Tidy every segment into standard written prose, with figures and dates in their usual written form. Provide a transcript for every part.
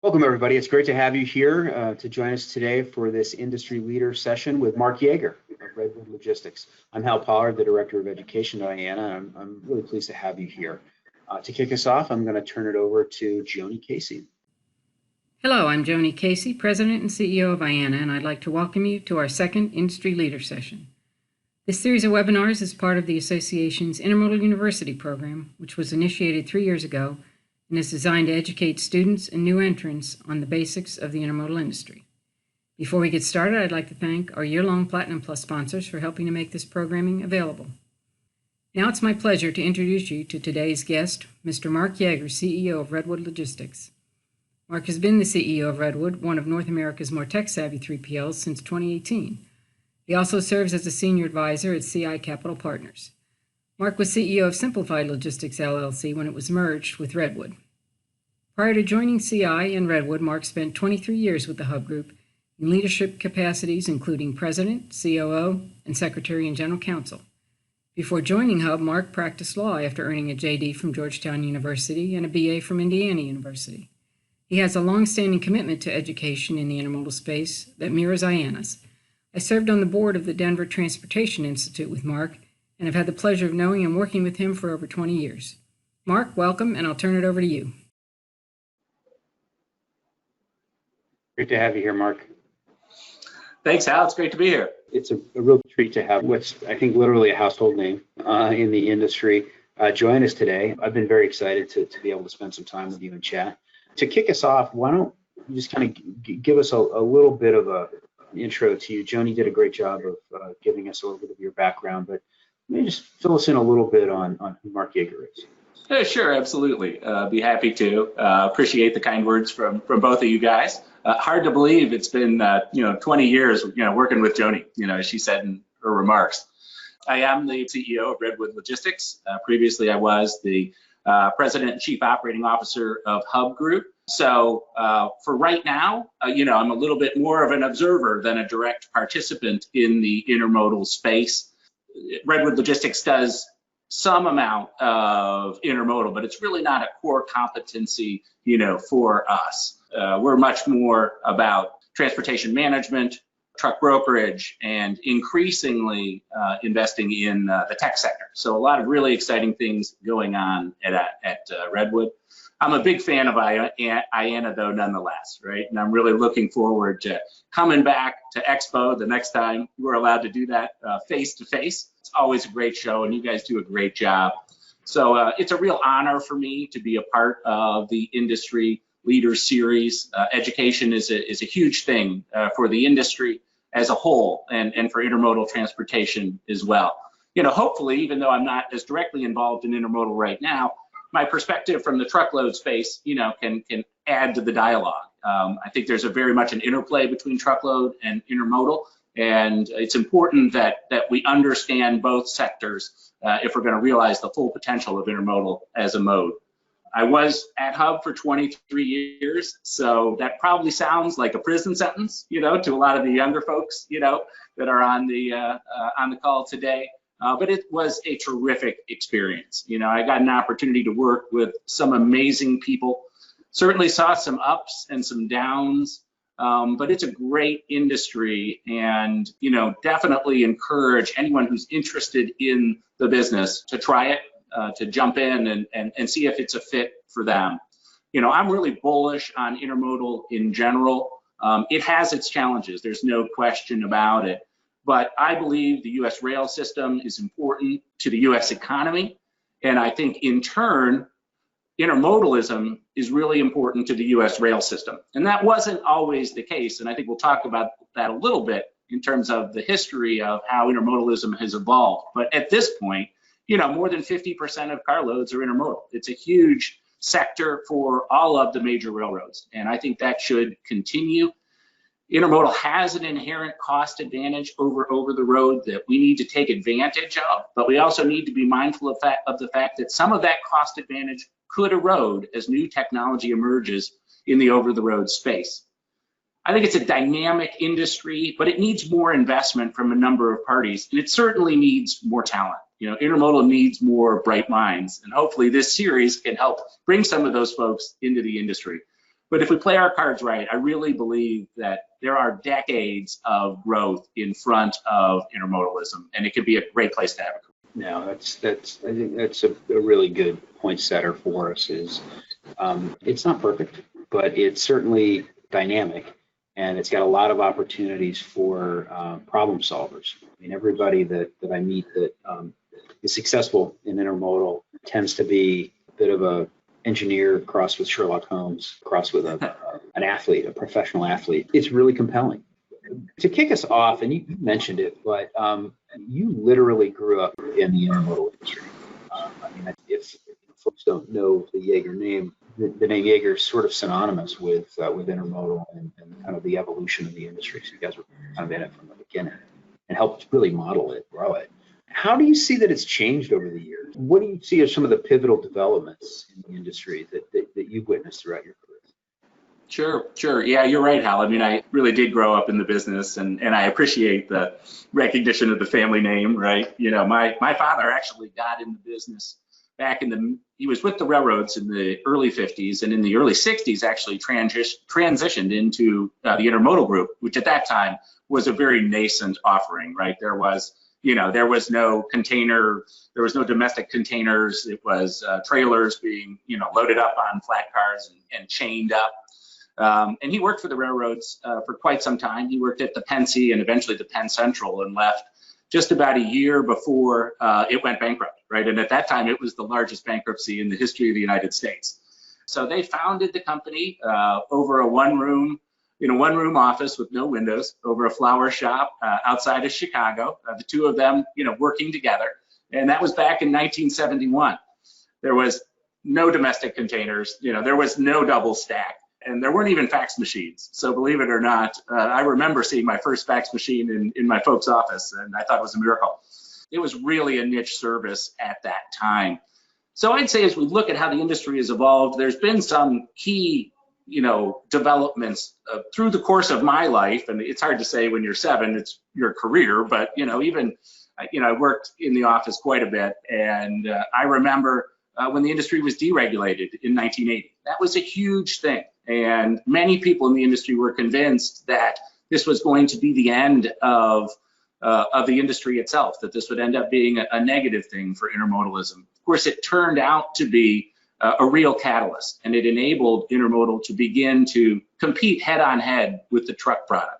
Welcome, everybody. It's great to have you here to join us today for this industry leader session with Mark Yeager of Redwood Logistics. I'm Hal Pollard, the Director of Education at IANA, and I'm really pleased to have you here. To kick us off, I'm going to turn it over to Joni Casey. Hello, I'm Joni Casey, President and CEO of IANA, and I'd like to welcome you to our second Industry Leader Session. This series of webinars is part of the Association's Intermodal University program, which was initiated 3 years ago and is designed to educate students and new entrants on the basics of the intermodal industry. Before we get started, I'd like to thank our year-long Platinum Plus sponsors for helping to make this programming available. Now it's my pleasure to introduce you to today's guest, Mr. Mark Yeager, CEO of Redwood Logistics. Mark has been the CEO of Redwood, one of North America's more tech-savvy 3PLs, since 2018. He also serves as a senior advisor at CI Capital Partners. Mark was CEO of Simplified Logistics, LLC, when it was merged with Redwood. Prior to joining CI and Redwood, Mark spent 23 years with the Hub Group in leadership capacities, including President, COO, and Secretary and General Counsel. Before joining Hub, Mark practiced law after earning a JD from Georgetown University and a BA from Indiana University. He has a long-standing commitment to education in the intermodal space that mirrors IANA's. I served on the board of the Denver Transportation Institute with Mark, and I've had the pleasure of knowing and working with him for over 20 years. Mark, welcome, and I'll turn it over to you. Great to have you here, Mark. Thanks, Hal. It's great to be here. It's a real treat to have what's, I think, literally a household name in the industry join us today. I've been very excited to be able to spend some time with you and chat. To kick us off, why don't you just kind of give us a little bit of an intro to you. Joni did a great job of giving us a little bit of your background, but maybe just fill us in a little bit on who Mark Yeager is. Yeah, sure, absolutely. Be happy to. Appreciate the kind words from both of you guys. Hard to believe it's been 20 years working with Joni, as she said in her remarks. I am the CEO of Redwood Logistics. Previously, I was the President and Chief Operating Officer of Hub Group. So for right now, I'm a little bit more of an observer than a direct participant in the intermodal space. Redwood Logistics does some amount of intermodal, but it's really not a core competency, for us. We're much more about transportation management, truck brokerage, and increasingly investing in the tech sector. So a lot of really exciting things going on at Redwood. I'm a big fan of IANA, though, nonetheless, right? And I'm really looking forward to coming back to Expo the next time we're allowed to do that face-to-face. It's always a great show, and you guys do a great job. So it's a real honor for me to be a part of the Industry Leader Series. Education is a huge thing for the industry as a whole, and for intermodal transportation as well. Hopefully, even though I'm not as directly involved in intermodal right now, my perspective from the truckload space, can add to the dialogue. I think there's very much an interplay between truckload and intermodal, and it's important that we understand both sectors if we're going to realize the full potential of intermodal as a mode. I was at Hub for 23 years, so that probably sounds like a prison sentence, to a lot of the younger folks, that are on the call today. But it was a terrific experience. I got an opportunity to work with some amazing people, certainly saw some ups and some downs, but it's a great industry, and, definitely encourage anyone who's interested in the business to try it, to jump in and see if it's a fit for them. I'm really bullish on intermodal in general. It has its challenges. There's no question about it. But I believe the U.S. rail system is important to the U.S. economy. And I think in turn, intermodalism is really important to the U.S. rail system. And that wasn't always the case. And I think we'll talk about that a little bit in terms of the history of how intermodalism has evolved. But at this point, more than 50% of carloads are intermodal. It's a huge sector for all of the major railroads. And I think that should continue. Intermodal has an inherent cost advantage over the road that we need to take advantage of, but we also need to be mindful of the fact that some of that cost advantage could erode as new technology emerges in the over-the-road space. I think it's a dynamic industry, but it needs more investment from a number of parties, and it certainly needs more talent. Intermodal needs more bright minds, and hopefully this series can help bring some of those folks into the industry. But if we play our cards right, I really believe that there are decades of growth in front of intermodalism, and it could be a great place to have a career. No, I think that's a really good point setter for us. Is it's not perfect, but it's certainly dynamic, and it's got a lot of opportunities for problem solvers. I mean, everybody that I meet that is successful in intermodal tends to be a bit of a engineer crossed with Sherlock Holmes, crossed with an athlete, a professional athlete. It's really compelling. To kick us off, and you mentioned it, but you literally grew up in the intermodal industry. I mean, if folks don't know the Yeager name, the name Yeager is sort of synonymous with intermodal and kind of the evolution of the industry. So you guys were kind of in it from the beginning and helped really model it, grow it. How do you see that it's changed over the years? What do you see as some of the pivotal developments in the industry that you've witnessed throughout your career? Sure. Yeah, you're right, Hal. I mean, I really did grow up in the business, and I appreciate the recognition of the family name, right? You know, my father actually got in the business back he was with the railroads in the early 50s, and in the early 60s actually transitioned into the intermodal group, which at that time was a very nascent offering, right? There was no container, there was no domestic containers. It was trailers being, loaded up on flat cars and chained up. And he worked for the railroads for quite some time. He worked at the Penn and eventually the Penn Central, and left just about a year before it went bankrupt, right? And at that time, it was the largest bankruptcy in the history of the United States. So they founded the company over a one-room office with no windows, over a flower shop outside of Chicago, the two of them, working together. And that was back in 1971. There was no domestic containers, there was no double stack, and there weren't even fax machines. So believe it or not, I remember seeing my first fax machine in my folks' office, and I thought it was a miracle. It was really a niche service at that time. So I'd say as we look at how the industry has evolved, there's been some key developments through the course of my life. And it's hard to say when you're 7, it's your career, but, I worked in the office quite a bit. And I remember when the industry was deregulated in 1980, that was a huge thing. And many people in the industry were convinced that this was going to be the end of the industry itself, that this would end up being a negative thing for intermodalism. Of course, it turned out to be a real catalyst, and it enabled intermodal to begin to compete head-on-head with the truck product.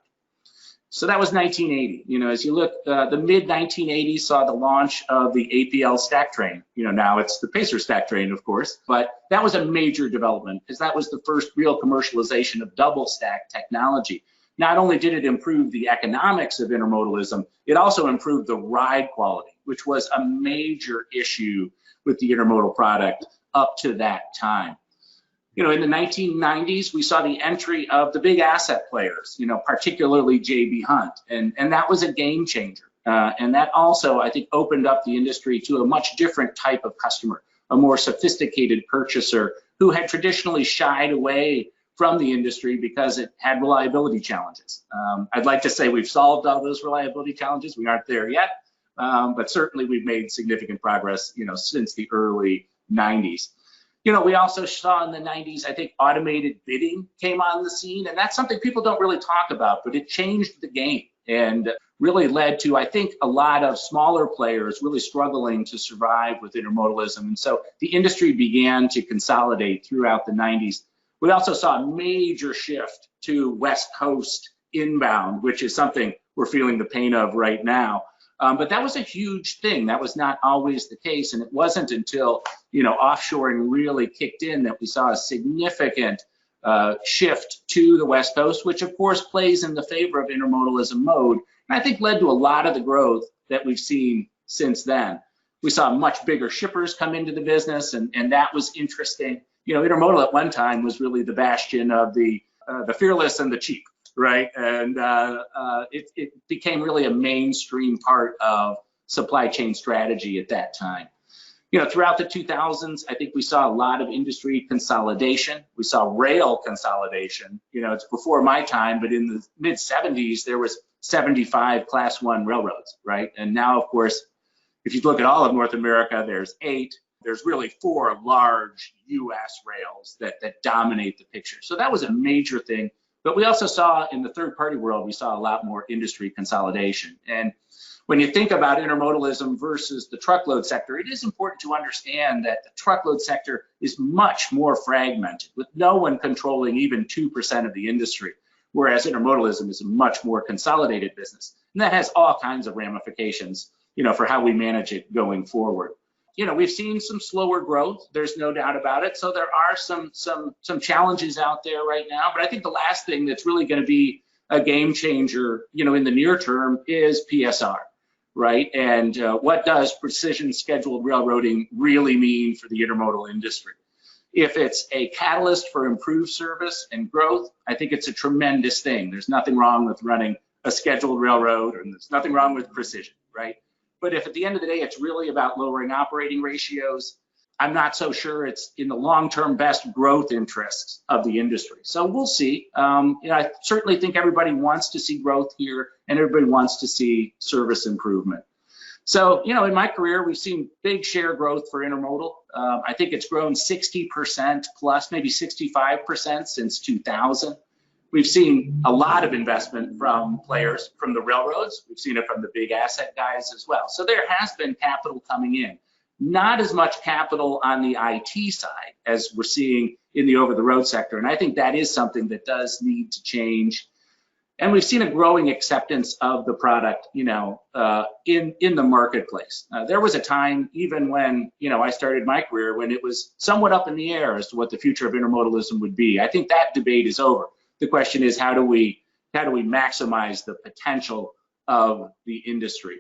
So that was 1980. As you look, the mid-1980s saw the launch of the APL stack train. Now it's the Pacer stack train, of course, but that was a major development because that was the first real commercialization of double stack technology. Not only did it improve the economics of intermodalism, it also improved the ride quality, which was a major issue with the intermodal product up to that time. In the 1990s, we saw the entry of the big asset players, particularly J.B. Hunt, and that was a game changer. And that also, I think, opened up the industry to a much different type of customer, a more sophisticated purchaser who had traditionally shied away from the industry because it had reliability challenges. I'd like to say we've solved all those reliability challenges. We aren't there yet, but certainly we've made significant progress, since the early 90s. We also saw in the 90s, I think, automated bidding came on the scene, and that's something people don't really talk about, but it changed the game and really led to, I think, a lot of smaller players really struggling to survive with intermodalism. And so the industry began to consolidate throughout the 90s. We also saw a major shift to West Coast inbound, which is something we're feeling the pain of right now. But that was a huge thing. That was not always the case. And it wasn't until, offshoring really kicked in that we saw a significant shift to the West Coast, which of course plays in the favor of intermodalism mode. And I think led to a lot of the growth that we've seen since then. We saw much bigger shippers come into the business, and that was interesting. Intermodal at one time was really the bastion of the fearless and the cheap. Right, and it became really a mainstream part of supply chain strategy at that time. Throughout the 2000s, I think we saw a lot of industry consolidation. We saw rail consolidation. It's before my time, but in the mid 70s, there was 75 Class 1 railroads, right? And now, of course, if you look at all of North America, there's 8. There's really 4 large U.S. rails that dominate the picture. So that was a major thing. But we also saw in the third-party world, we saw a lot more industry consolidation. And when you think about intermodalism versus the truckload sector, it is important to understand that the truckload sector is much more fragmented, with no one controlling even 2% of the industry, whereas intermodalism is a much more consolidated business. And that has all kinds of ramifications, for how we manage it going forward. We've seen some slower growth. There's no doubt about it. So there are some challenges out there right now. But I think the last thing that's really going to be a game changer, in the near term is PSR, right? And what does precision scheduled railroading really mean for the intermodal industry? If it's a catalyst for improved service and growth, I think it's a tremendous thing. There's nothing wrong with running a scheduled railroad, and there's nothing wrong with precision, right? But if at the end of the day, it's really about lowering operating ratios, I'm not so sure it's in the long-term best growth interests of the industry. So we'll see. I certainly think everybody wants to see growth here, and everybody wants to see service improvement. So, in my career, we've seen big share growth for intermodal. I think it's grown 60% plus, maybe 65% since 2000. We've seen a lot of investment from players, from the railroads. We've seen it from the big asset guys as well. So there has been capital coming in. Not as much capital on the IT side as we're seeing in the over-the-road sector. And I think that is something that does need to change. And we've seen a growing acceptance of the product, in the marketplace. There was a time, even when, I started my career, when it was somewhat up in the air as to what the future of intermodalism would be. I think that debate is over. The question is, how do we maximize the potential of the industry?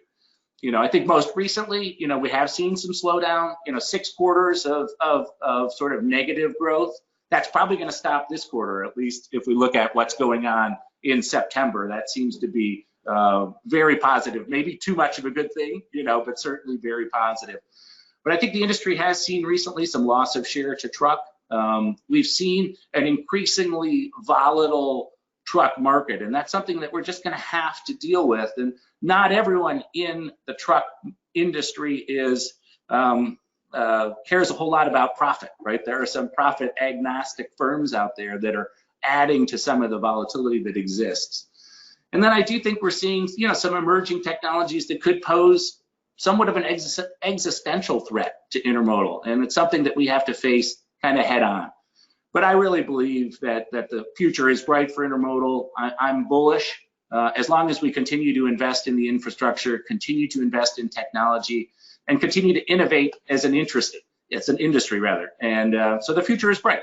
I think most recently, we have seen some slowdown, 6 quarters of sort of negative growth. That's probably going to stop this quarter, at least if we look at what's going on in September. That seems to be very positive, maybe too much of a good thing, but certainly very positive. But I think the industry has seen recently some loss of share to truck. We've seen an increasingly volatile truck market, and that's something that we're just going to have to deal with. And not everyone in the truck industry is cares a whole lot about profit, right? There are some profit agnostic firms out there that are adding to some of the volatility that exists. And then I do think we're seeing, some emerging technologies that could pose somewhat of an existential threat to intermodal, and it's something that we have to face kind of head on. But I really believe that the future is bright for intermodal. I'm bullish as long as we continue to invest in the infrastructure, continue to invest in technology, and continue to innovate as an industry. And so the future is bright.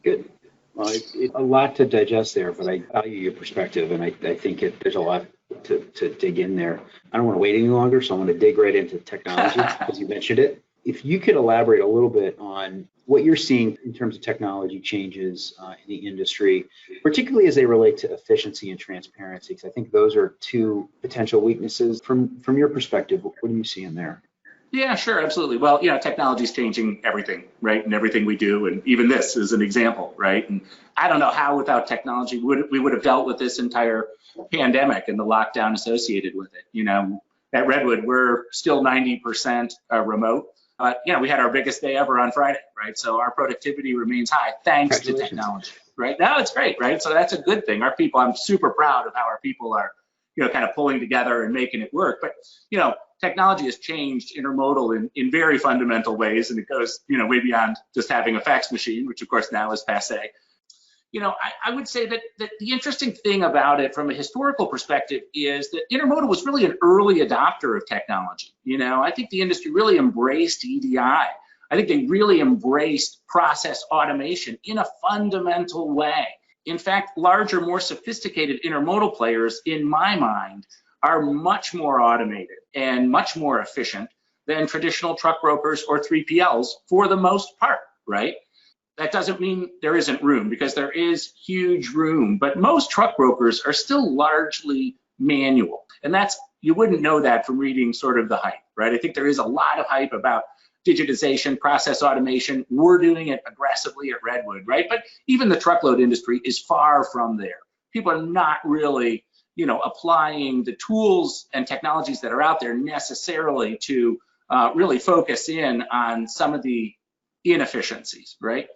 Good. Well, it's a lot to digest there, but I value your perspective, and I think there's a lot to dig in there. I don't want to wait any longer, so I'm going to dig right into technology because you mentioned it. If you could elaborate a little bit on what you're seeing in terms of technology changes in the industry, particularly as they relate to efficiency and transparency, because I think those are 2 potential weaknesses. From your perspective, what do you see in there? Yeah, sure, absolutely. Well, technology is changing everything, right? And everything we do, and even this is an example, right? And I don't know how without technology we would have dealt with this entire pandemic and the lockdown associated with it. At Redwood, we're still 90% remote. We had our biggest day ever on Friday, right? So our productivity remains high thanks to technology, right? Now it's great, right? So that's a good thing. Our people, I'm super proud of how our people are, kind of pulling together and making it work. But, technology has changed intermodal in very fundamental ways, and it goes, way beyond just having a fax machine, which of course now is passé. I would say that the interesting thing about it from a historical perspective is that intermodal was really an early adopter of technology. I think the industry really embraced EDI. I think they really embraced process automation in a fundamental way. In fact, larger, more sophisticated intermodal players, in my mind, are much more automated and much more efficient than traditional truck brokers or 3PLs for the most part, right? That doesn't mean there isn't room, because there is huge room, but most truck brokers are still largely manual. And you wouldn't know that from reading sort of the hype, right? I think there is a lot of hype about digitization, process automation. We're doing it aggressively at Redwood, right? But even the truckload industry is far from there. People are not really, applying the tools and technologies that are out there necessarily to really focus in on some of the inefficiencies, right?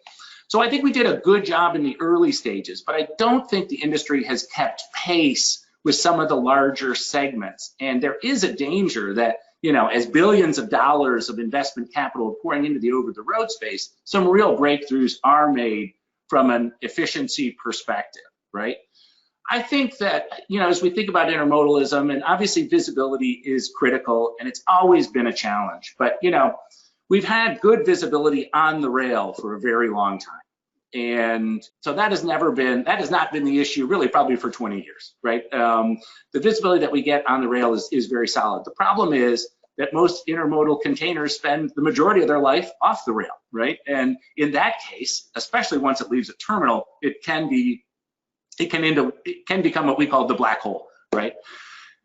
So I think we did a good job in the early stages, but I don't think the industry has kept pace with some of the larger segments. And there is a danger that, as billions of dollars of investment capital are pouring into the over-the-road space, some real breakthroughs are made from an efficiency perspective, right? I think that, as we think about intermodalism, and obviously visibility is critical, and it's always been a challenge, but, we've had good visibility on the rail for a very long time. And so that has not been the issue really probably for 20 years, right? The visibility that we get on the rail is very solid. The problem is that most intermodal containers spend the majority of their life off the rail, right? And in that case, especially once it leaves a terminal, it can become what we call the black hole, right?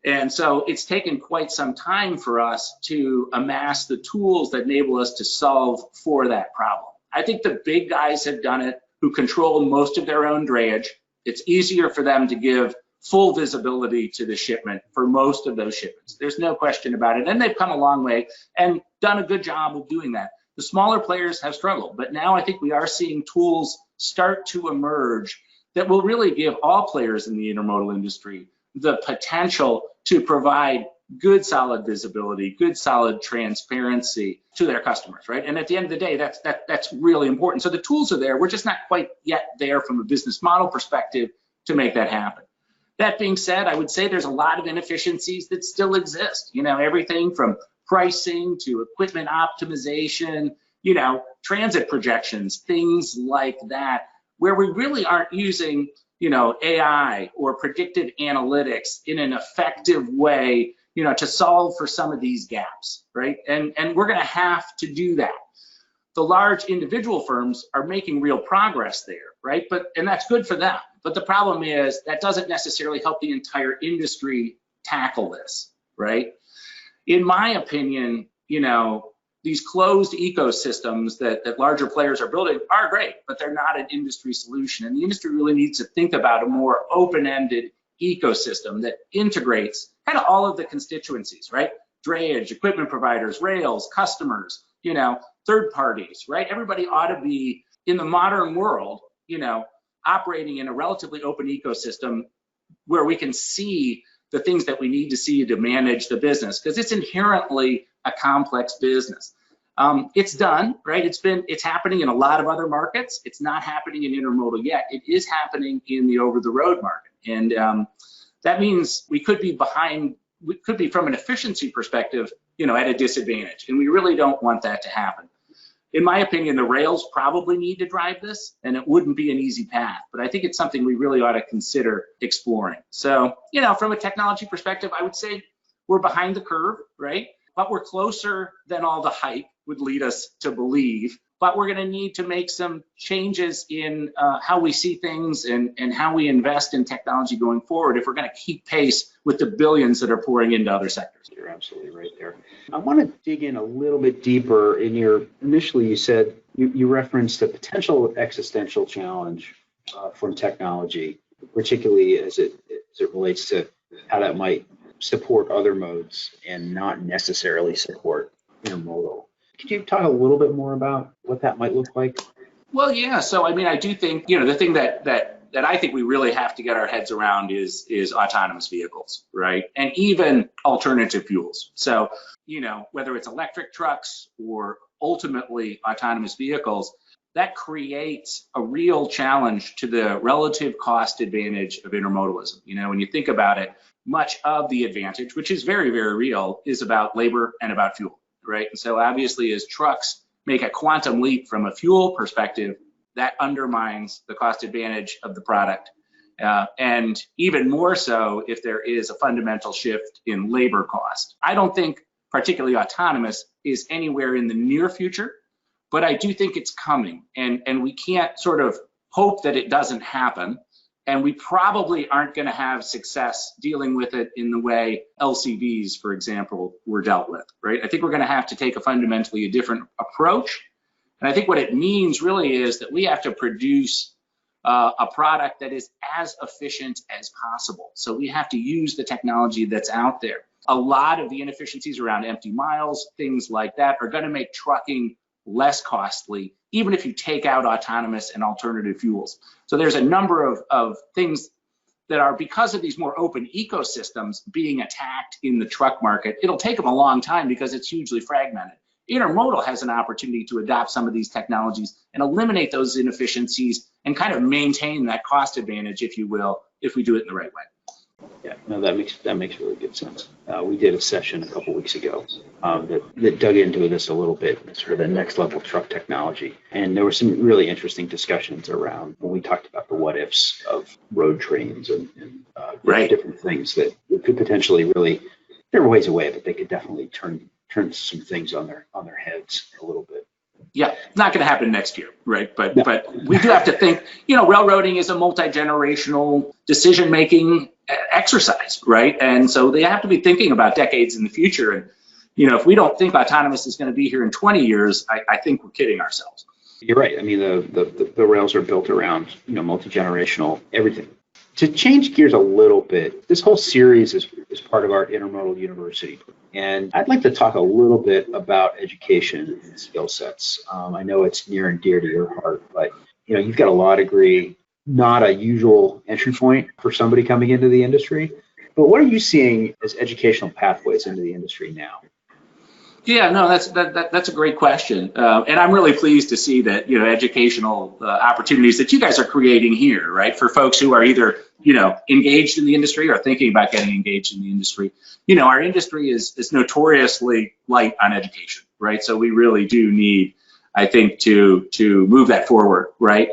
And so it's taken quite some time for us to amass the tools that enable us to solve for that problem. I think the big guys have done it, who control most of their own drayage. It's easier for them to give full visibility to the shipment for most of those shipments. There's no question about it. And they've come a long way and done a good job of doing that. The smaller players have struggled, but now I think we are seeing tools start to emerge that will really give all players in the intermodal industry the potential to provide good solid visibility, good solid transparency to their customers, right? And at the end of the day, that's really important. So the tools are there. We're just not quite yet there from a business model perspective to make that happen. That being said, I would say there's a lot of inefficiencies that still exist. Everything from pricing to equipment optimization, transit projections, things like that, where we really aren't using AI or predictive analytics in an effective way, to solve for some of these gaps, right? And we're going to have to do that. The large individual firms are making real progress there, right? And that's good for them. But the problem is that doesn't necessarily help the entire industry tackle this, right? In my opinion, these closed ecosystems that larger players are building are great, but they're not an industry solution. And the industry really needs to think about a more open-ended ecosystem that integrates kind of all of the constituencies, right? Drayage, equipment providers, rails, customers, third parties, right? Everybody ought to be, in the modern world, operating in a relatively open ecosystem where we can see the things that we need to see to manage the business, because it's inherently a complex business. It's done, right? It's happening in a lot of other markets. It's not happening in intermodal yet. It is happening in the over-the-road market. And that means we could be behind, we could be from an efficiency perspective, at a disadvantage. And we really don't want that to happen. In my opinion, the rails probably need to drive this, and it wouldn't be an easy path, but I think it's something we really ought to consider exploring. So, from a technology perspective, I would say we're behind the curve, right? But we're closer than all the hype would lead us to believe. But we're going to need to make some changes in how we see things and how we invest in technology going forward if we're going to keep pace with the billions that are pouring into other sectors. You're absolutely right there. I want to dig in a little bit deeper. Initially you said, you referenced a potential existential challenge from technology, particularly as it relates to how that might support other modes and not necessarily support intermodal. Could you talk a little bit more about what that might look like? Well, yeah. So, I do think, the thing that I think we really have to get our heads around is autonomous vehicles, right? And even alternative fuels. So, whether it's electric trucks or ultimately autonomous vehicles, that creates a real challenge to the relative cost advantage of intermodalism. When you think about it, much of the advantage, which is very, very real, is about labor and about fuel. Right. And so obviously, as trucks make a quantum leap from a fuel perspective, that undermines the cost advantage of the product. And even more so if there is a fundamental shift in labor cost. I don't think particularly autonomous is anywhere in the near future, but I do think it's coming. And we can't sort of hope that it doesn't happen. And we probably aren't going to have success dealing with it in the way LCVs, for example, were dealt with, right? I think we're going to have to take a fundamentally different approach. And I think what it means really is that we have to produce a product that is as efficient as possible. So we have to use the technology that's out there. A lot of the inefficiencies around empty miles, things like that, are going to make trucking less costly, even if you take out autonomous and alternative fuels. So there's a number of things that are, because of these more open ecosystems being attacked in the truck market. It'll take them a long time because it's hugely fragmented. Intermodal has an opportunity to adopt some of these technologies and eliminate those inefficiencies and kind of maintain that cost advantage, if you will, if we do it in the right way. Yeah, no, that makes really good sense. We did a session a couple weeks ago that dug into this a little bit, sort of the next level truck technology, and there were some really interesting discussions around when we talked about the what ifs of road trains and right. different things that could potentially really, they're ways away, but they could definitely turn some things on their heads a little bit. Yeah, not going to happen next year, right? But No. but we do have to think, railroading is a multi-generational decision-making exercise, right? And so they have to be thinking about decades in the future. And, if we don't think autonomous is going to be here in 20 years, I think we're kidding ourselves. You're right. I mean, the rails are built around, multi-generational everything. To change gears a little bit, this whole series is part of our Intermodal University. And I'd like to talk a little bit about education and skill sets. I know it's near and dear to your heart, but you've got a law degree, not a usual entry point for somebody coming into the industry. But what are you seeing as educational pathways into the industry now? Yeah, no, that's a great question, and I'm really pleased to see that educational opportunities that you guys are creating here, right, for folks who are either engaged in the industry or thinking about getting engaged in the industry. Our industry is notoriously light on education, right? So we really do need, I think, to move that forward, right?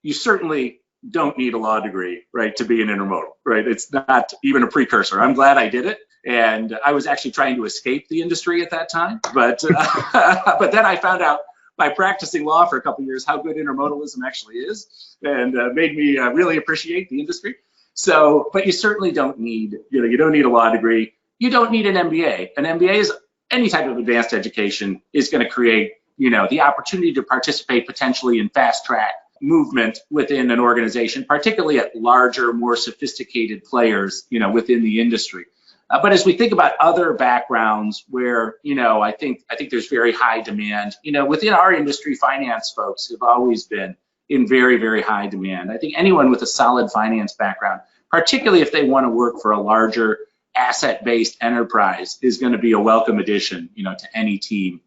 You certainly don't need a law degree, right, to be an intermodal, right? It's not even a precursor. I'm glad I did it. And I was actually trying to escape the industry at that time. But but then I found out by practicing law for a couple of years how good intermodalism actually is, and made me really appreciate the industry. So, but you certainly don't need, you don't need a law degree. You don't need an MBA. An MBA is any type of advanced education is going to create, the opportunity to participate potentially in fast track movement within an organization, particularly at larger, more sophisticated players, within the industry. But as we think about other backgrounds where, I think there's very high demand, within our industry, finance folks have always been in very, very high demand. I think anyone with a solid finance background, particularly if they want to work for a larger asset-based enterprise, is going to be a welcome addition, to any team.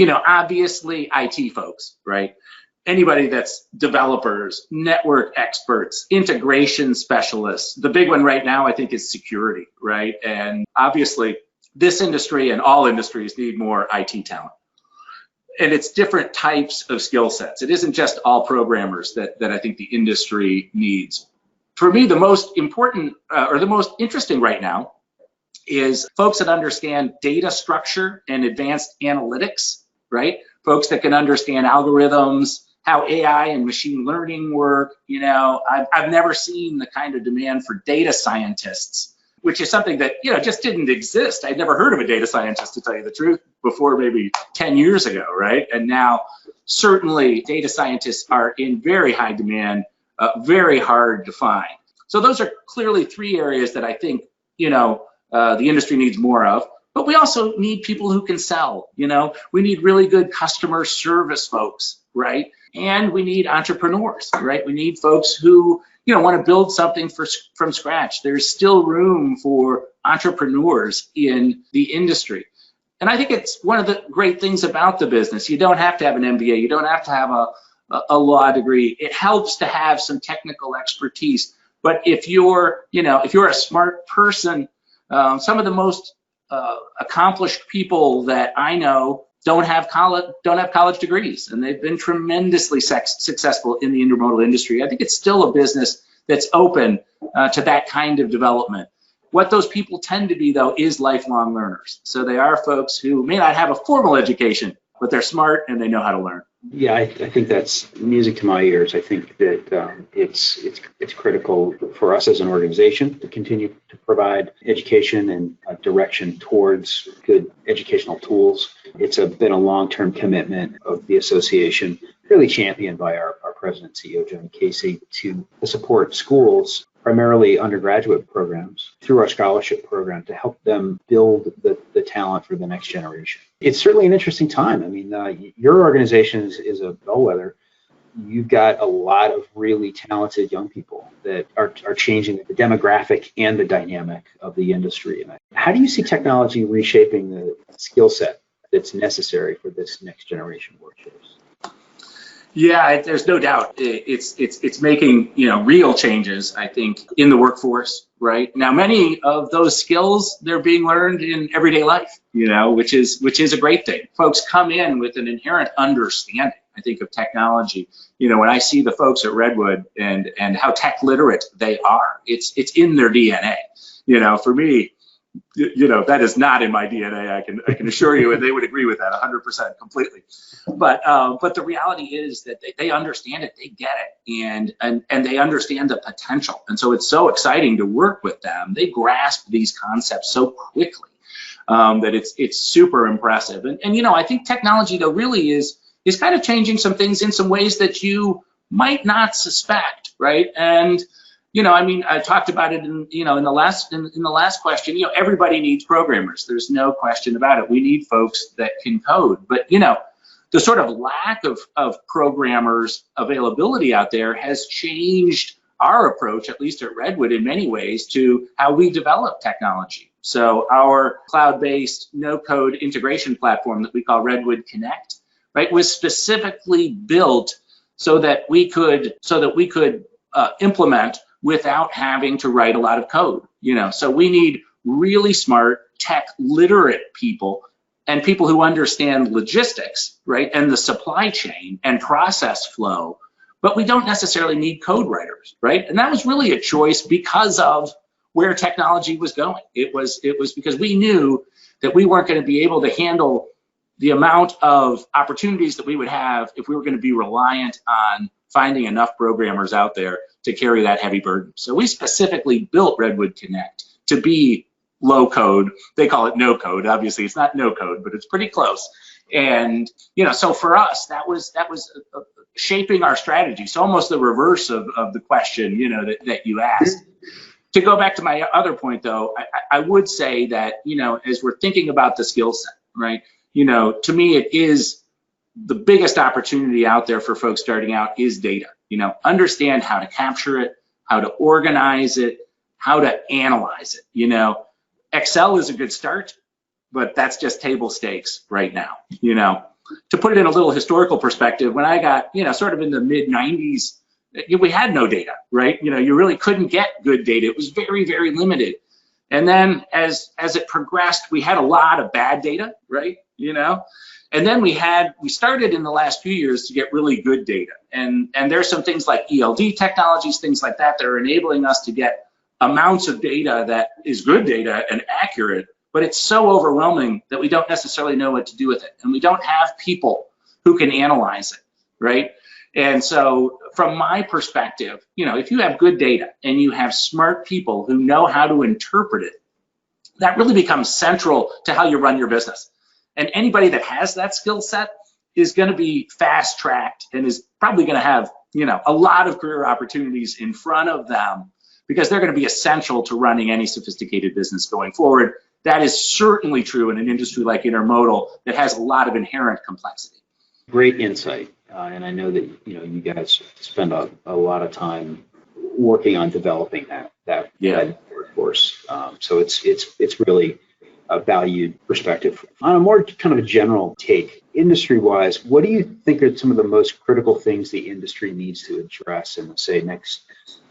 Obviously IT folks, right? Anybody that's developers, network experts, integration specialists. The big one right now, I think, is security, right? And obviously, this industry and all industries need more IT talent. And it's different types of skill sets. It isn't just all programmers that I think the industry needs. For me, the most important or the most interesting right now is folks that understand data structure and advanced analytics, right? Folks that can understand algorithms, how AI and machine learning work. I've never seen the kind of demand for data scientists, which is something that, just didn't exist. I'd never heard of a data scientist, to tell you the truth, before maybe 10 years ago, right? And now, certainly, data scientists are in very high demand, very hard to find. So those are clearly three areas that I think, the industry needs more of. But we also need people who can sell, we need really good customer service folks, right? And we need entrepreneurs, right? We need folks who, want to build something from scratch. There's still room for entrepreneurs in the industry. And I think it's one of the great things about the business. You don't have to have an MBA. You don't have to have a law degree. It helps to have some technical expertise. But if you're a smart person, some of the most accomplished people that I know don't have college degrees, and they've been tremendously successful in the intermodal industry. I think it's still a business that's open to that kind of development. What those people tend to be, though, is lifelong learners. So they are folks who may not have a formal education, but they're smart and they know how to learn. Yeah, I think that's music to my ears. I think that it's critical for us as an organization to continue to provide education and direction towards good educational tools. It's been a long-term commitment of the association, really championed by our president and CEO, Joni Casey, to support schools, primarily undergraduate programs through our scholarship program to help them build the talent for the next generation. It's certainly an interesting time. I mean, your organization is a bellwether. You've got a lot of really talented young people that are changing the demographic and the dynamic of the industry. And how do you see technology reshaping the skill set that's necessary for this next generation workforce? Yeah, there's no doubt it's making real changes, I think, in the workforce. Right now, many of those skills, they're being learned in everyday life, which is a great thing. Folks come in with an inherent understanding, I think, of technology. When I see the folks at Redwood and how tech literate they are, it's in their DNA. For me, that is not in my DNA. I can assure you, and they would agree with that 100% completely. But the reality is that they understand it, they get it, and they understand the potential. And so it's so exciting to work with them. They grasp these concepts so quickly that it's super impressive. And I think technology though really is kind of changing some things in some ways that you might not suspect, right? And I talked about it in the last question. Everybody needs programmers. There's no question about it. We need folks that can code. But the sort of lack of programmers availability out there has changed our approach, at least at Redwood, in many ways, to how we develop technology. So our cloud-based no-code integration platform that we call Redwood Connect, right, was specifically built so that we could implement without having to write a lot of code. So we need really smart, tech literate people and people who understand logistics, right, and the supply chain and process flow, but we don't necessarily need code writers, right? And that was really a choice because of where technology was going. It was because we knew that we weren't going to be able to handle the amount of opportunities that we would have if we were going to be reliant on finding enough programmers out there to carry that heavy burden. So we specifically built Redwood Connect to be low code. They call it no code. Obviously, it's not no code, but it's pretty close. And so for us, that was shaping our strategy. So almost the reverse of the question that you asked. To go back to my other point, though, I would say that as we're thinking about the skill set, right? To me, it is the biggest opportunity out there for folks starting out is data. Understand how to capture it, how to organize it, how to analyze it. Excel is a good start, but that's just table stakes right now. To put it in a little historical perspective, when I got, sort of in the mid 90s, we had no data, right? You really couldn't get good data. It was very, very limited. And then as it progressed, we had a lot of bad data, right? And then we started in the last few years to get really good data. And there's some things like ELD technologies, things like that are enabling us to get amounts of data that is good data and accurate, but it's so overwhelming that we don't necessarily know what to do with it. And we don't have people who can analyze it, right? And so from my perspective, if you have good data and you have smart people who know how to interpret it, that really becomes central to how you run your business. And anybody that has that skill set is going to be fast-tracked and is probably going to have, a lot of career opportunities in front of them because they're going to be essential to running any sophisticated business going forward. That is certainly true in an industry like Intermodal that has a lot of inherent complexity. Great insight. And I know that, you guys spend a lot of time working on developing that workforce. So it's really a valued perspective. On a more kind of a general take, industry-wise, what do you think are some of the most critical things the industry needs to address in, say, next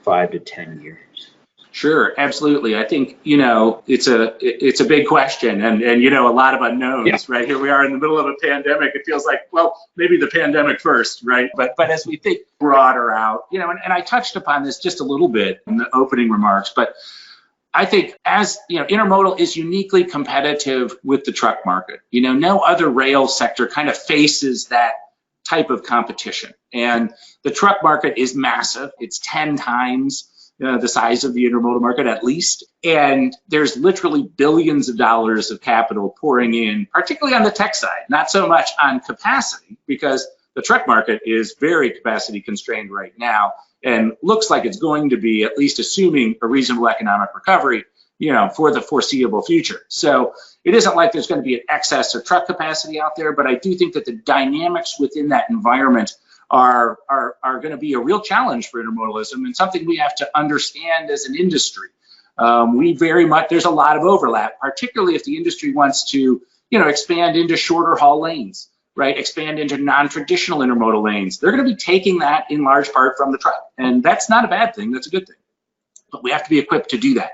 5 to 10 years? Sure, absolutely. I think, it's a big question and a lot of unknowns, right? Here we are in the middle of a pandemic. It feels like, well, maybe the pandemic first, right? But as we think broader out, and I touched upon this just a little bit in the opening remarks, but I think as, Intermodal is uniquely competitive with the truck market. No other rail sector kind of faces that type of competition. And the truck market is massive. It's 10 times the size of the intermodal market at least. And there's literally billions of dollars of capital pouring in, particularly on the tech side, not so much on capacity, because the truck market is very capacity constrained right now, and looks like it's going to be, at least assuming a reasonable economic recovery, for the foreseeable future. So it isn't like there's going to be an excess of truck capacity out there, but I do think that the dynamics within that environment are going to be a real challenge for intermodalism, and something we have to understand as an industry. There's a lot of overlap, particularly if the industry wants to, expand into shorter haul lanes, right? Expand into non-traditional intermodal lanes. They're going to be taking that in large part from the truck, and that's not a bad thing. That's a good thing, but we have to be equipped to do that.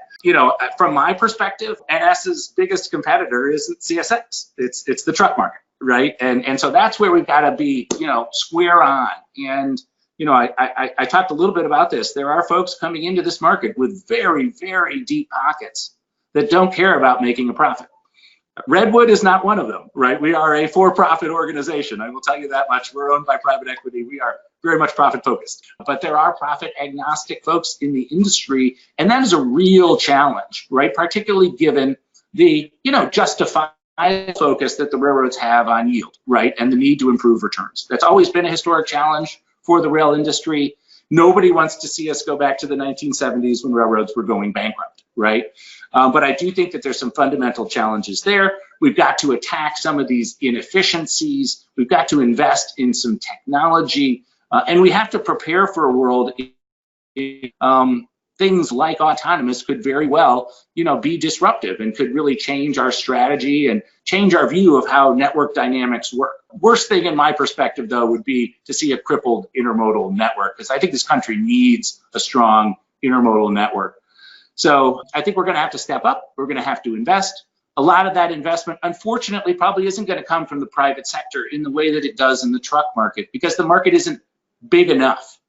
From my perspective, NS's biggest competitor isn't CSX. It's the truck market, right? And so that's where we've got to be, square on. And I talked a little bit about this. There are folks coming into this market with very, very deep pockets that don't care about making a profit. Redwood is not one of them, right? We are a for-profit organization. I will tell you that much. We're owned by private equity. We are very much profit focused, but there are profit agnostic folks in the industry, and that is a real challenge, right? Particularly given the, justified focus that the railroads have on yield, right? And the need to improve returns. That's always been a historic challenge for the rail industry. Nobody wants to see us go back to the 1970s when railroads were going bankrupt, right? But I do think that there's some fundamental challenges there. We've got to attack some of these inefficiencies. We've got to invest in some technology, and we have to prepare for a world. Things like autonomous could very well, be disruptive and could really change our strategy and change our view of how network dynamics work. Worst thing in my perspective, though, would be to see a crippled intermodal network, because I think this country needs a strong intermodal network. So I think we're going to have to step up. We're going to have to invest. A lot of that investment, unfortunately, probably isn't going to come from the private sector in the way that it does in the truck market, because the market isn't big enough.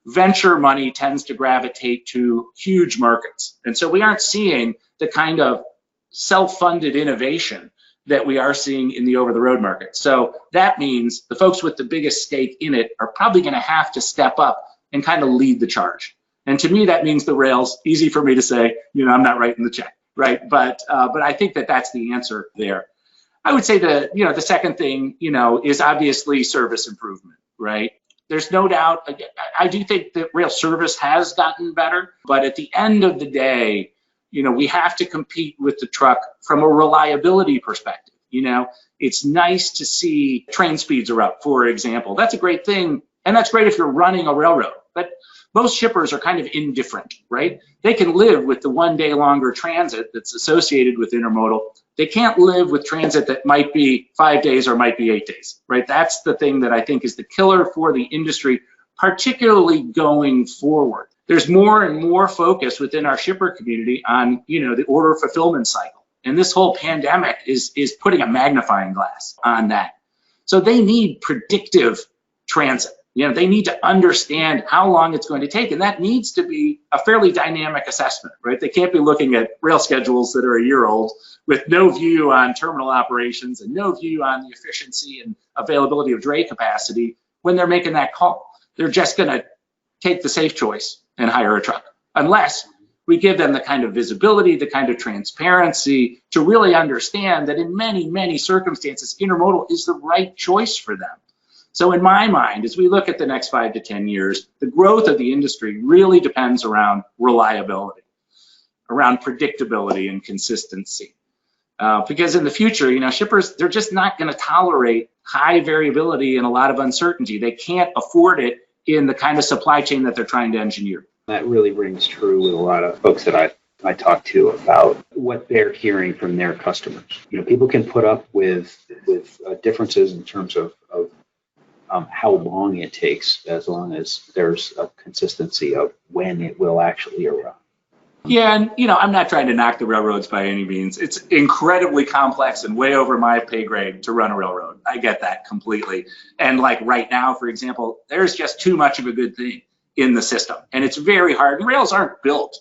Venture money tends to gravitate to huge markets. And so we aren't seeing the kind of self-funded innovation that we are seeing in the over-the-road market. So that means the folks with the biggest stake in it are probably going to have to step up and kind of lead the charge. And to me, that means the rails. Easy for me to say, I'm not writing the check, right? But I think that that's the answer there. I would say the second thing, is obviously service improvement, right? There's no doubt. I do think that rail service has gotten better, but at the end of the day, we have to compete with the truck from a reliability perspective. It's nice to see train speeds are up, for example. That's a great thing, and that's great if you're running a railroad. But most shippers are kind of indifferent, right? They can live with the 1 day longer transit that's associated with intermodal. They can't live with transit that might be 5 days or might be 8 days, right? That's the thing that I think is the killer for the industry, particularly going forward. There's more and more focus within our shipper community on, the order fulfillment cycle. And this whole pandemic is putting a magnifying glass on that. So they need predictive transit. They need to understand how long it's going to take, and that needs to be a fairly dynamic assessment, right? They can't be looking at rail schedules that are a year old with no view on terminal operations and no view on the efficiency and availability of dray capacity when they're making that call. They're just going to take the safe choice and hire a truck, unless we give them the kind of visibility, the kind of transparency to really understand that in many, many circumstances, intermodal is the right choice for them. So in my mind, as we look at the next 5 to 10 years, the growth of the industry really depends around reliability, around predictability and consistency. Because in the future, shippers, they're just not going to tolerate high variability and a lot of uncertainty. They can't afford it in the kind of supply chain that they're trying to engineer. That really rings true with a lot of folks that I talk to about what they're hearing from their customers. People can put up with differences in terms of how long it takes, as long as there's a consistency of when it will actually arrive. Yeah, and I'm not trying to knock the railroads by any means. It's incredibly complex and way over my pay grade to run a railroad. I get that completely. And like right now, for example, there's just too much of a good thing in the system, and it's very hard. And rails aren't built.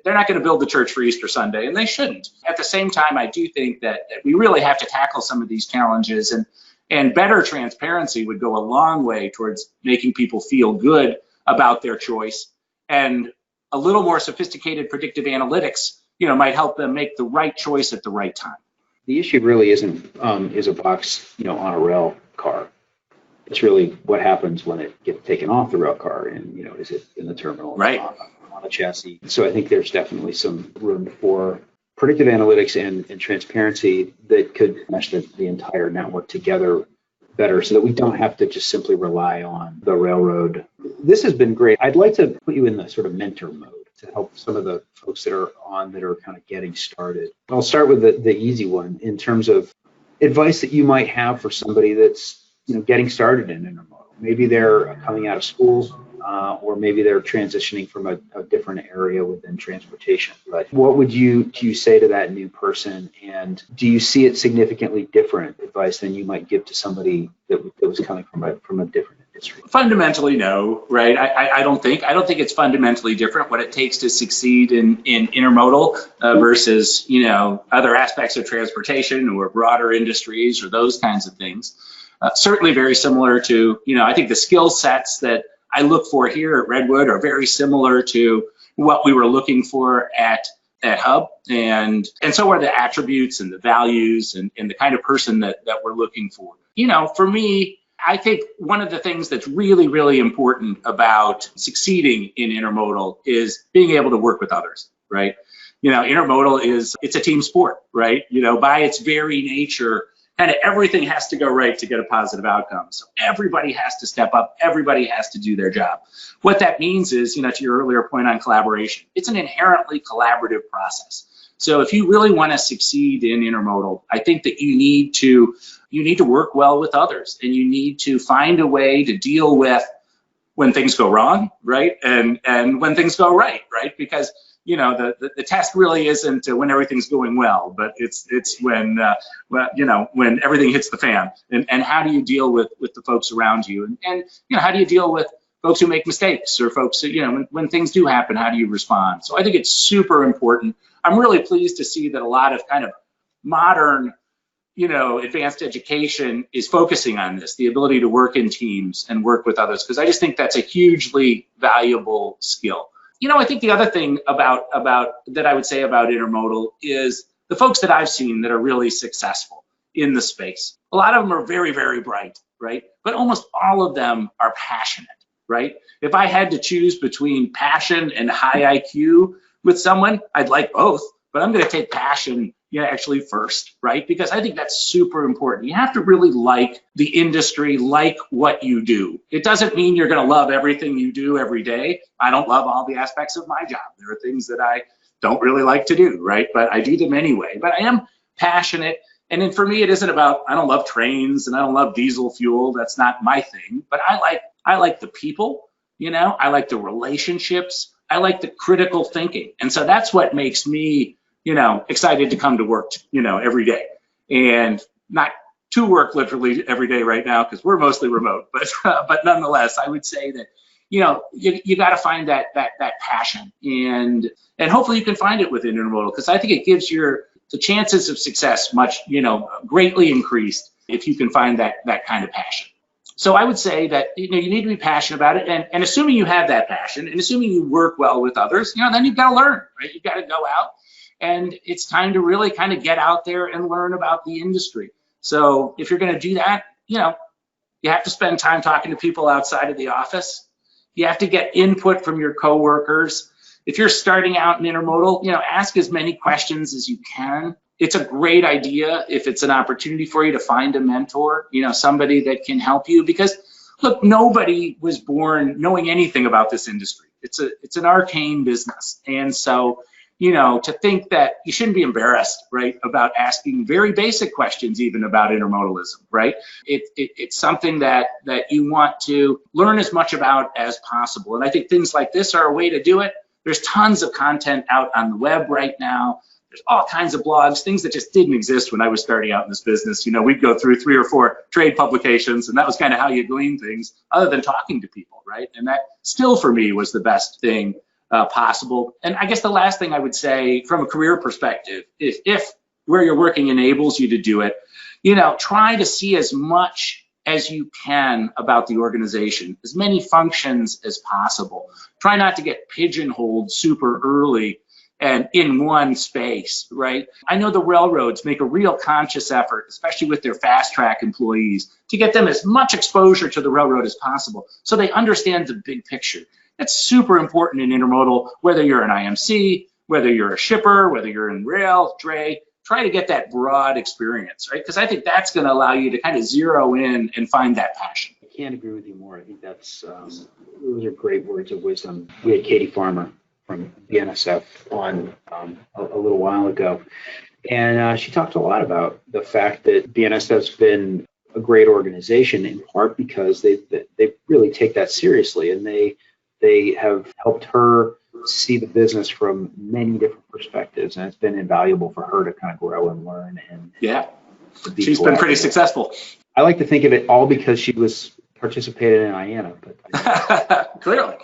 They're not going to build the church for Easter Sunday, and they shouldn't. At the same time, I do think that we really have to tackle some of these challenges, and better transparency would go a long way towards making people feel good about their choice. And a little more sophisticated predictive analytics, might help them make the right choice at the right time. The issue really isn't is a box, on a rail car. It's really what happens when it gets taken off the rail car, and is it in the terminal, Right. on a chassis? So I think there's definitely some room for predictive analytics and transparency that could mesh the entire network together better, so that we don't have to just simply rely on the railroad. This has been great. I'd like to put you in the sort of mentor mode to help some of the folks that are kind of getting started. I'll start with the easy one in terms of advice that you might have for somebody that's getting started in intermodal. Maybe they're coming out of school, or maybe they're transitioning from a different area within transportation. But what would you say to that new person? And do you see it significantly different advice than you might give to somebody that was coming from a different industry? Fundamentally, no, right? I don't think it's fundamentally different what it takes to succeed in intermodal versus other aspects of transportation or broader industries or those kinds of things. Certainly very similar to, I think the skill sets that I look for here at Redwood are very similar to what we were looking for at Hub, and so are the attributes and the values and the kind of person that we're looking for. For me, I think one of the things that's really, really important about succeeding in intermodal is being able to work with others, right? Intermodal it's a team sport, right? By its very nature, kind of everything has to go right to get a positive outcome. So everybody has to step up. Everybody has to do their job. What that means is, to your earlier point on collaboration, it's an inherently collaborative process. So if you really want to succeed in intermodal, I think that you need to work well with others, and you need to find a way to deal with when things go wrong, right? And when things go right, right? Because the test really isn't when everything's going well, but it's when everything hits the fan, and how do you deal with the folks around you, and how do you deal with folks who make mistakes, or folks that, when things do happen, how do you respond? So I think it's super important. I'm really pleased to see that a lot of kind of modern advanced education is focusing on this, the ability to work in teams and work with others, because I just think that's a hugely valuable skill. I think the other thing about that I would say about intermodal is the folks that I've seen that are really successful in the space. A lot of them are very, very bright, right? But almost all of them are passionate, right? If I had to choose between passion and high IQ with someone, I'd like both, but I'm going to take passion actually first, right? Because I think that's super important. You have to really like the industry, like what you do. It doesn't mean you're going to love everything you do every day. I don't love all the aspects of my job. There are things that I don't really like to do, right? But I do them anyway. But I am passionate. And then for me, it isn't about, I don't love trains and I don't love diesel fuel. That's not my thing. But I like the people, I like the relationships. I like the critical thinking. And so that's what makes me excited to come to work, every day, and not to work literally every day right now because we're mostly remote. But nonetheless, I would say that you got to find that passion, and hopefully you can find it within intermodal, because I think it gives the chances of success much greatly increased if you can find that kind of passion. So I would say that you need to be passionate about it, and assuming you have that passion, and assuming you work well with others, then you've got to learn, right? You've got to go out. And it's time to really kind of get out there and learn about the industry. So if you're going to do that, you have to spend time talking to people outside of the office. You have to get input from your coworkers. If you're starting out in intermodal, ask as many questions as you can. It's a great idea if it's an opportunity for you to find a mentor, somebody that can help you, because look, nobody was born knowing anything about this industry. It's an arcane business. And so to think that you shouldn't be embarrassed, right, about asking very basic questions even about intermodalism, right? It's something that you want to learn as much about as possible. And I think things like this are a way to do it. There's tons of content out on the web right now. There's all kinds of blogs, things that just didn't exist when I was starting out in this business. We'd go through 3 or 4 trade publications, and that was kind of how you glean things other than talking to people, right? And that still for me was the best thing possible. And I guess the last thing I would say from a career perspective, if where you're working enables you to do it, try to see as much as you can about the organization, as many functions as possible. Try not to get pigeonholed super early and in one space, right? I know the railroads make a real conscious effort, especially with their fast track employees, to get them as much exposure to the railroad as possible so they understand the big picture. That's super important in intermodal, whether you're an IMC, whether you're a shipper, whether you're in rail, dray, try to get that broad experience, right? Because I think that's going to allow you to kind of zero in and find that passion. I can't agree with you more. I think that's those are great words of wisdom. We had Katie Farmer from BNSF on a little while ago, and she talked a lot about the fact that BNSF's been a great organization in part because they really take that seriously, and they have helped her see the business from many different perspectives, and it's been invaluable for her to kind of grow and learn. And yeah, she's been pretty successful. I like to think of it all because she was participated in IANA, but clearly.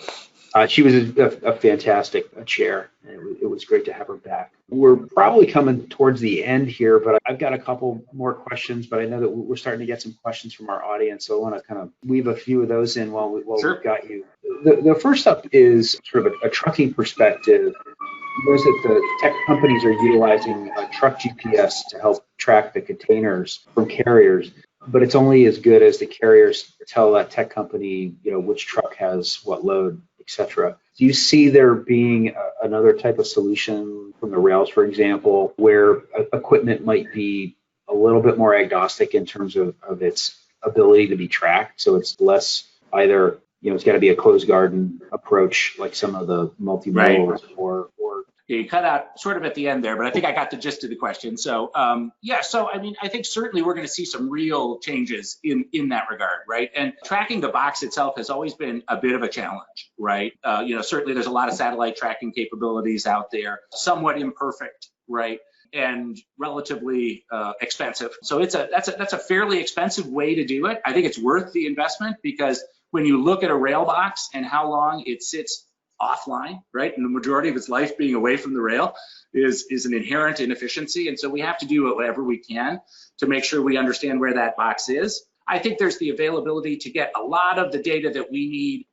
She was a fantastic chair, and it was great to have her back. We're probably coming towards the end here, but I've got a couple more questions, but I know that we're starting to get some questions from our audience, so I want to kind of weave a few of those in while Sure. we've got you. The first up is sort of a trucking perspective. You notice that the tech companies are utilizing truck GPS to help track the containers from carriers, but it's only as good as the carriers tell that tech company, which truck has what load, etc. Do you see there being another type of solution from the rails, for example, where equipment might be a little bit more agnostic in terms of its ability to be tracked? So it's less either, it's got to be a closed garden approach like some of the multimodals, Right. or You cut out sort of at the end there, but I think I got the gist of the question. So so I mean, I think certainly we're going to see some real changes in that regard, right? And tracking the box itself has always been a bit of a challenge, right? Certainly there's a lot of satellite tracking capabilities out there, somewhat imperfect, right? And relatively expensive. So that's a fairly expensive way to do it. I think it's worth the investment because when you look at a rail box and how long it sits offline, right, and the majority of its life being away from the rail is an inherent inefficiency. And so we have to do whatever we can to make sure we understand where that box is. I think there's the availability to get a lot of the data that we need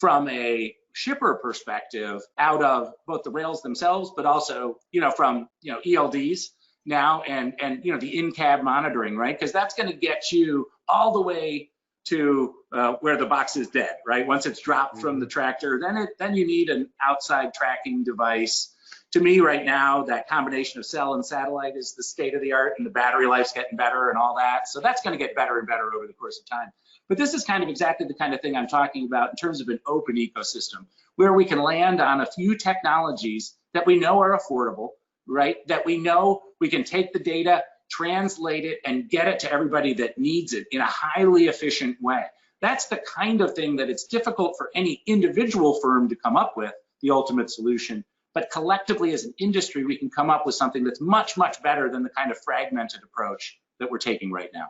from a shipper perspective out of both the rails themselves, but also, from, ELDs now and the in-cab monitoring, right? Because that's going to get you all the way to where the box is dead, right? Once it's dropped from the tractor, then you need an outside tracking device. To me right now, that combination of cell and satellite is the state of the art, and the battery life's getting better and all that. So that's going to get better and better over the course of time. But this is kind of exactly the kind of thing I'm talking about in terms of an open ecosystem, where we can land on a few technologies that we know are affordable, right? That we know we can take the data, translate it, and get it to everybody that needs it in a highly efficient way. That's the kind of thing that it's difficult for any individual firm to come up with, the ultimate solution. But collectively as an industry, we can come up with something that's much, much better than the kind of fragmented approach that we're taking right now.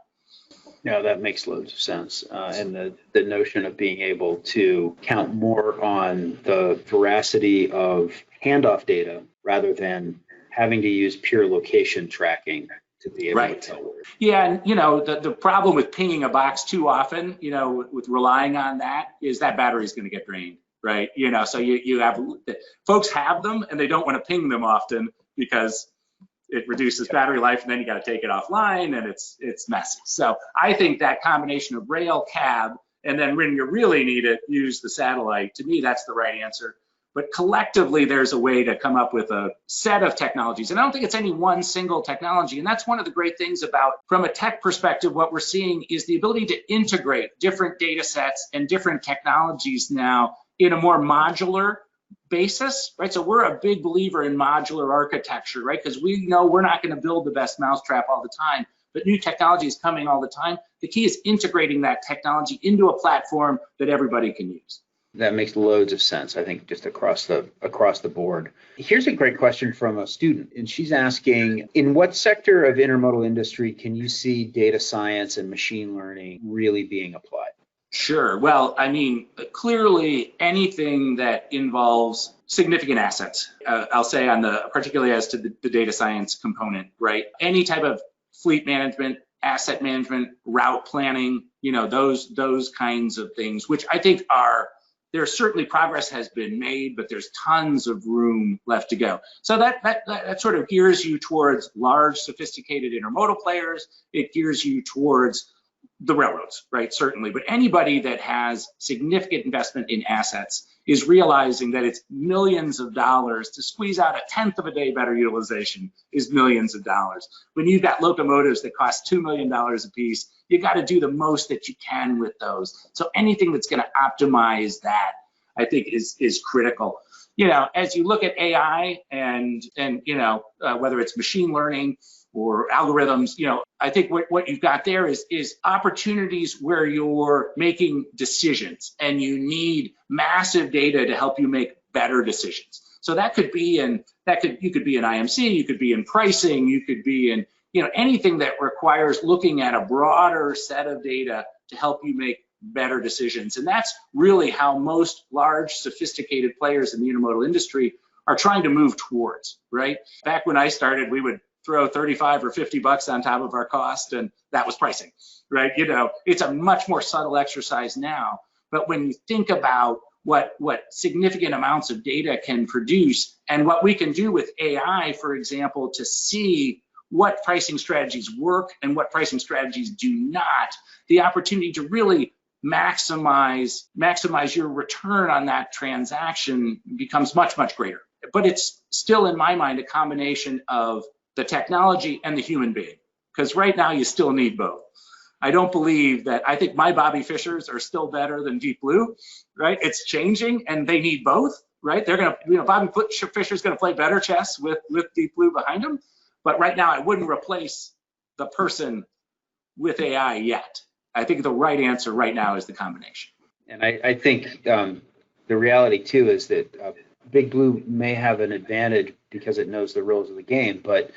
Yeah, that makes loads of sense. And the notion of being able to count more on the veracity of handoff data rather than having to use pure location tracking to be able Right. to tell. Yeah, and the problem with pinging a box too often, with relying on that, is that battery is going to get drained, right? So you have folks have them and they don't want to ping them often because it reduces battery life, and then you got to take it offline, and it's messy. So I think that combination of rail, cab, and then when you really need it, use the satellite. To me, that's the right answer. But collectively, there's a way to come up with a set of technologies. And I don't think it's any one single technology. And that's one of the great things about, from a tech perspective, what we're seeing is the ability to integrate different data sets and different technologies now in a more modular basis, right? So we're a big believer in modular architecture, right? Because we know we're not going to build the best mousetrap all the time, but new technology is coming all the time. The key is integrating that technology into a platform that everybody can use. That makes loads of sense, I think, just across the board. Here's a great question from a student, and she's asking, in what sector of intermodal industry can you see data science and machine learning really being applied? Sure. Well, I mean, clearly anything that involves significant assets, I'll say particularly as to the data science component, right? Any type of fleet management, asset management, route planning, those kinds of things, which I think there's certainly progress has been made, but there's tons of room left to go. So that sort of gears you towards large, sophisticated intermodal players. It gears you towards the railroads, right? Certainly, but anybody that has significant investment in assets is realizing that it's millions of dollars to squeeze out a tenth of a day better utilization is millions of dollars. When you've got locomotives that cost $2 million a piece, you got to do the most that you can with those. So anything that's going to optimize that, I think, is critical. You know, as you look at AI and whether it's machine learning or algorithms, you know, I think what you've got there is opportunities where you're making decisions and you need massive data to help you make better decisions. So that could be you could be in IMC, you could be in pricing, you could be in, you know, anything that requires looking at a broader set of data to help you make better decisions. And that's really how most large, sophisticated players in the intermodal industry are trying to move towards, right? Back when I started, we would throw 35 or 50 bucks on top of our cost, and that was pricing, right? You know, it's a much more subtle exercise now. But when you think about what significant amounts of data can produce and what we can do with AI, for example, to see what pricing strategies work and what pricing strategies do not, the opportunity to really maximize your return on that transaction becomes much, much greater. But it's still, in my mind, a combination of the technology and the human being, because right now you still need both. I don't believe that. I think my Bobby Fishers are still better than Deep Blue, right? It's changing and they need both, right? They're gonna, you know, Bobby Fisher's gonna play better chess with Deep Blue behind him, but right now I wouldn't replace the person with AI yet. I think the right answer right now is the combination. And I think the reality too is that Big Blue may have an advantage because it knows the rules of the game, but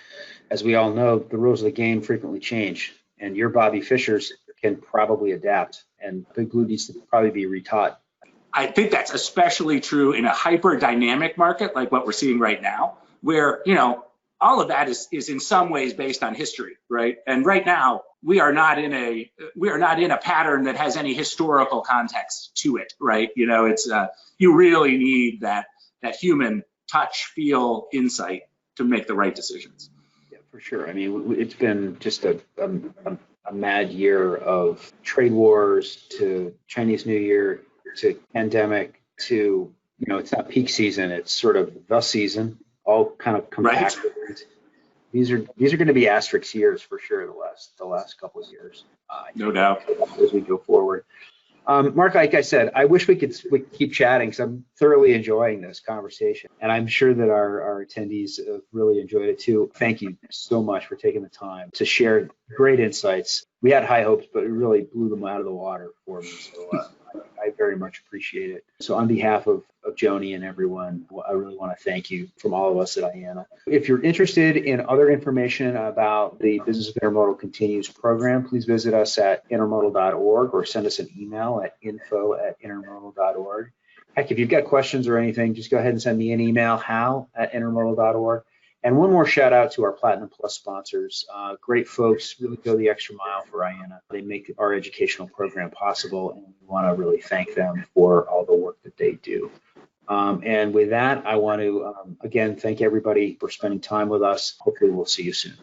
as we all know, the rules of the game frequently change, and your Bobby Fishers can probably adapt, and Big Blue needs to probably be retaught. I think that's especially true in a hyper dynamic market like what we're seeing right now, where, you know, all of that is in some ways based on history, right? And right now we are not in a pattern that has any historical context to it, right? You know, it's you really need that human touch, feel, insight to make the right decisions. Yeah, for sure. I mean, it's been just a mad year of trade wars to Chinese New Year to pandemic to, you know, it's not peak season, it's sort of the season, all kind of compacted. Right. These are going to be asterisk years for sure. The last couple of years, no doubt, as we go forward. Mark, like I said, I wish we could keep chatting because I'm thoroughly enjoying this conversation, and I'm sure that our attendees have really enjoyed it too. Thank you so much for taking the time to share great insights. We had high hopes, but it really blew them out of the water for me. So I very much appreciate it. So on behalf of Joni and everyone, I really want to thank you from all of us at IANA. If you're interested in other information about the Business of Intermodal Continues program, please visit us at intermodal.org or send us an email at info@intermodal.org. Heck, if you've got questions or anything, just go ahead and send me an email, hal@intermodal.org. And one more shout out to our Platinum Plus sponsors. Great folks, really go the extra mile for IANA. They make our educational program possible, and we want to really thank them for all the work that they do. And with that, I want to, again, thank everybody for spending time with us. Hopefully we'll see you soon.